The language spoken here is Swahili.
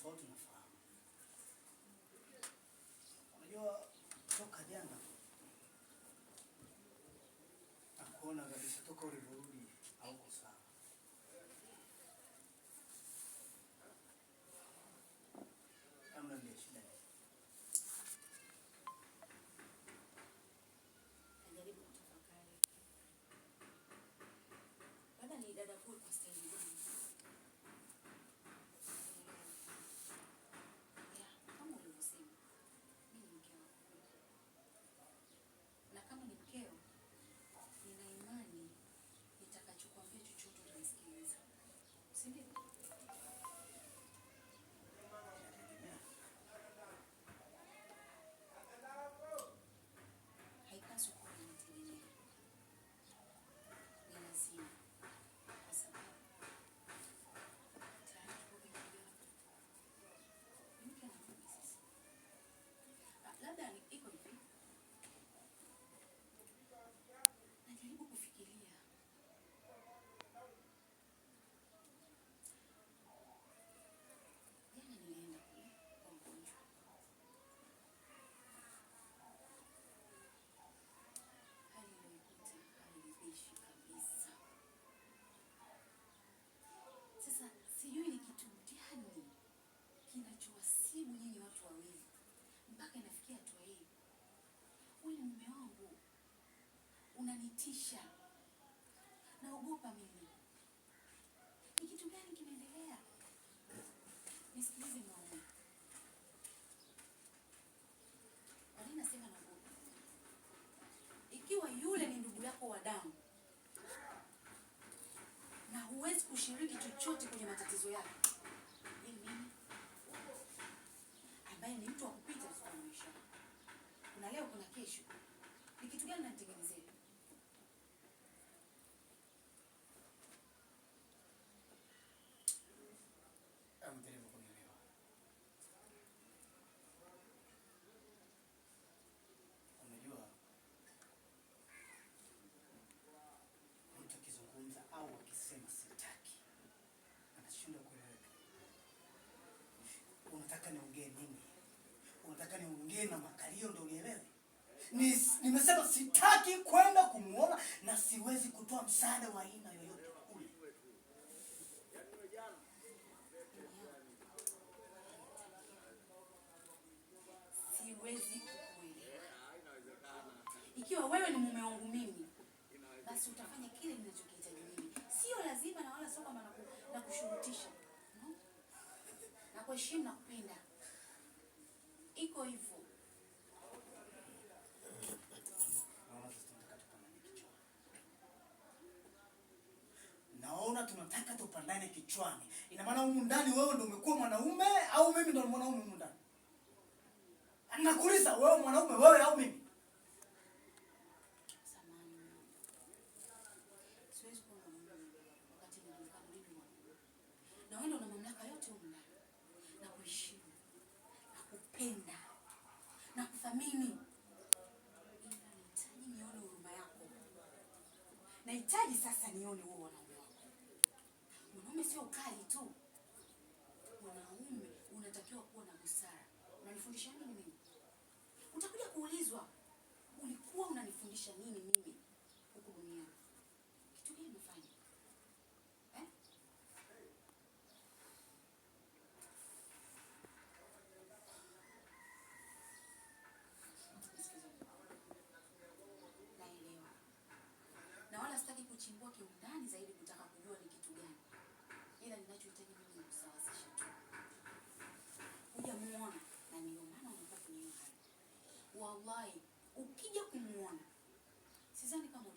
tofauti nafahamu. Unajua toka jana nakuona kabisa toka ulivyorudi hauko sawa. Amna ndio shida. Najaribu kutafakari. Labda ni dada huyu kwa staili gani? Kama ulivyosema, mimi ni mkeo. Na kama ni mkeo, nina imani nitakachokuambia chochote utanisikiliza. Si ndio? Haipaswi kuwa unategemea. Ni lazima. Kwa sababu tayari tuko kwenye ndoa. Ni mke na mume sasa. Labda iko hivi. Najaribu kufikiria. Jana nilienda kule kwa mgonjwa. Hali iliyonikuta hairidhishi kabisa. Sasa sijui ni kitu gani kinachowasibu nyinyi watu wawili mpaka inafikia hatua hii. Wewe ni mume wangu, unanitisha, naogopa mimi. Ni kitu gani kinaendelea? Nisikilize mwanangu. Kwa nini nasema naogopa? Ikiwa yule ni ndugu yako wa damu na huwezi kushiriki chochote kwenye matatizo yake, mimi ambaye ni mtu wa kupita katika maisha, kuna leo kuna kesho, ni kitu gani nanitengenezea? Amjaribu kunielewa. Unajua mtu akizungumza au akisema sitaki, anashindwa kueleweka. Unataka niongee nini? Unataka niongee na makalio ndio unielewe? Nimesema sitaki kwenda kumuona na siwezi kutoa msaada wa aina yoyote ule. Siwezi kukuelewa. Ikiwa wewe ni mume wangu mimi, basi utafanya kile ninachokihitaji mimi. Sio lazima na wala sio kama nakushurutisha. No? Na kuheshimu na kupenda. Iko hivyo. Naona tunataka tupandane kichwani. Ina maana humu ndani wewe ndio umekuwa mwanaume au mimi ndio mwanaume humu ndani? Nakuuliza wewe mwanaume wewe au mimi? Samahani. Siwezi kuwa mwanaume wakati ninaonekana mimi mwanaume. Na wewe ndio una mamlaka yote humu ndani. Na kuheshimu, na kupenda, na kuthamini. Ila nahitaji nione huruma yako. Nahitaji sasa nione wewe wanaume wako. Mwanaume sio ukali tu. Mwanaume unatakiwa kuwa na busara. Unanifundisha nini mimi? Utakuja kuulizwa, ulikuwa unanifundisha nini mimi huku duniani? Kitu gani umefanya? Naelewa. Na wala sitaki kuchimbua kiundani zaidi kutaka kujua ni kitu gani. Ila ninachohitaji mimi ni kusawazisha tu. Hujamuona na ndio maana unakuwa kwenye hiyo hali. Wallahi, ukija kumuona, sidhani kama